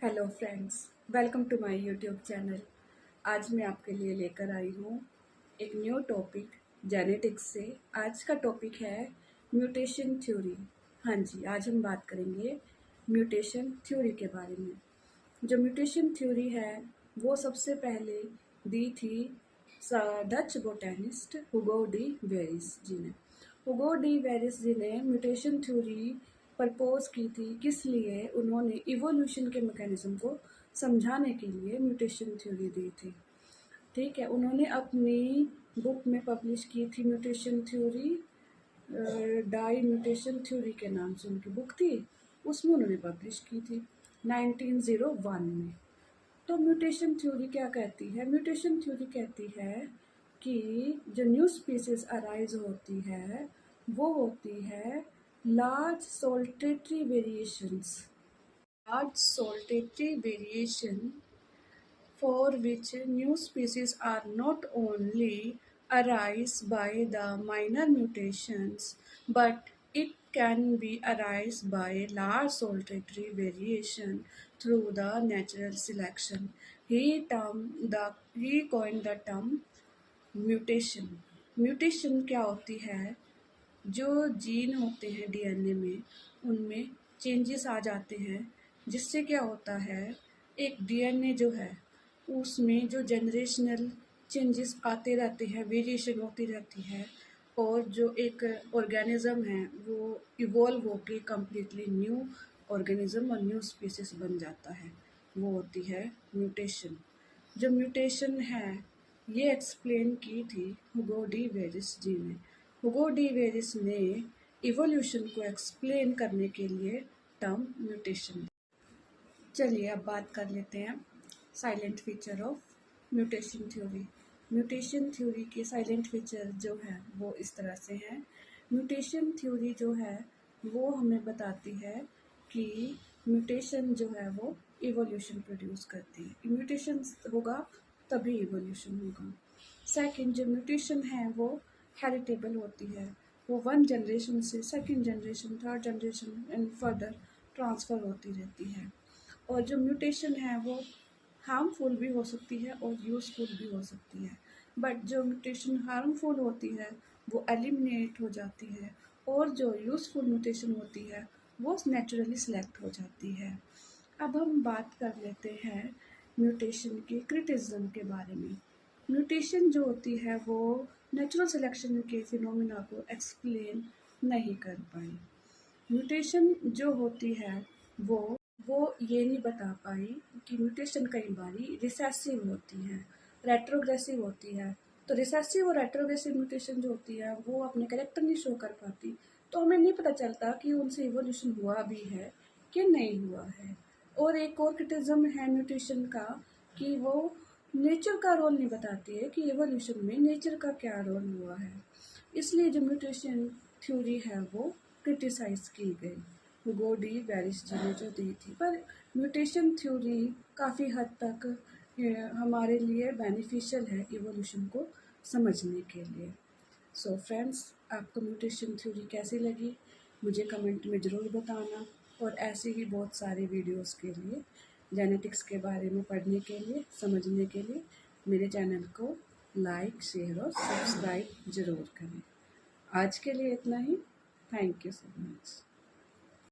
Hello friends, welcome to my YouTube channel. आज मैं आपके लिए लेकर आई हूँ एक न्यू टॉपिक जेनेटिक्स से। आज का टॉपिक है म्यूटेशन थ्योरी। हाँ जी, आज हम बात करेंगे म्यूटेशन थ्योरी के बारे में। जो म्यूटेशन थ्योरी है वो सबसे पहले दी थी Dutch botanist Hugo de Vries ji ने। हुगो डी वेरिस जी ने म्यूटेशन थ्योरी प्रपोज की थी। किस लिए? उन्होंने इवोल्यूशन के मैकेनिज्म को समझाने के लिए म्यूटेशन थ्योरी दी थी। ठीक है, उन्होंने अपनी बुक में पब्लिश की थी म्यूटेशन थ्योरी। डाई म्यूटेशन थ्योरी के नाम से उनकी बुक थी, उसमें उन्होंने पब्लिश की थी 1901 में। तो म्यूटेशन थ्योरी क्या कहती है? म्यूटेशन थ्योरी कहती है कि जो न्यू स्पीसीज अराइज होती है वो होती है large solitary variations. Large solitary variation for which new species are not only arise by the minor mutations, but it can be arise by large solitary variation through the natural selection. He coined the term mutation. Mutation क्या होती है? जो gene होते हैं DNA में, उनमें changes आ जाते हैं, जिससे क्या होता है, एक डीएनए जो है उसमें जो जनरेशनल चेंजेस आते रहते हैं, वेरिएशन होती रहती है, और जो एक ऑर्गेनिज्म है वो इवॉल्व होके कम्प्लीटली न्यू ऑर्गेनिज्म और न्यू स्पीसीज बन जाता है, वो होती है म्यूटेशन। जो म्यूटेशन है ये एक्सप्लेन की थी हुगो डी वेरिस जी ने। हुगो डी वेरिस ने इवोल्यूशन को एक्सप्लेन करने के लिए टर्म म्यूटेशन। चलिए अब बात कर लेते हैं silent feature of mutation theory. Mutation theory के साइलेंट फीचर जो है वो इस तरह से हैं। म्यूटेशन थ्योरी जो है वो हमें बताती है कि म्यूटेशन जो है वो इवोल्यूशन प्रोड्यूस करती है। म्यूटेशन होगा तभी इवोल्यूशन होगा। सेकंड, जो म्यूटेशन है वो हेरिटेबल होती है, वो वन जनरेशन से second generation, third generation and further transfer होती रहती है। और जो म्यूटेशन है वो हार्मफुल भी हो सकती है और यूज़फुल भी हो सकती है, बट जो म्यूटेशन हार्मफुल होती है वो एलिमिनेट हो जाती है, और जो यूज़फुल म्यूटेशन होती है वो नेचुरली सिलेक्ट हो जाती है। अब हम बात कर लेते हैं म्यूटेशन के क्रिटिसिज्म के बारे में। म्यूटेशन जो होती है वो नेचुरल सिलेक्शन के फिनोमिना को एक्सप्लेन नहीं कर पाई। म्यूटेशन जो होती है वो ये नहीं बता पाई कि म्यूटेशन कई बारी रिसेसिव होती है, रेट्रोग्रेसिव होती है। तो रिसेसिव और रेट्रोग्रेसिव म्यूटेशन जो होती है वो अपने कैरेक्टर नहीं शो कर पाती, तो हमें नहीं पता चलता कि उनसे इवोल्यूशन हुआ भी है कि नहीं हुआ है। और एक और क्रिटिज्म है म्यूटेशन का कि वो नेचर का रोल नहीं बताती है कि इवोल्यूशन में नेचर का क्या रोल हुआ है। इसलिए जो म्यूटेशन थ्योरी है वो क्रिटिसाइज की गई हुगो डी वेरिस जी ने जो दी थी। पर म्यूटेशन थ्योरी काफ़ी हद तक हमारे लिए बेनिफिशियल है इवोल्यूशन को समझने के लिए। सो फ्रेंड्स, आपको म्यूटेशन थ्योरी कैसी लगी मुझे कमेंट में ज़रूर बताना, और ऐसे ही बहुत सारे वीडियोस के लिए, जेनेटिक्स के बारे में पढ़ने के लिए, समझने के लिए मेरे चैनल को लाइक, शेयर और सब्सक्राइब ज़रूर करें। आज के लिए इतना ही। Thank you so much.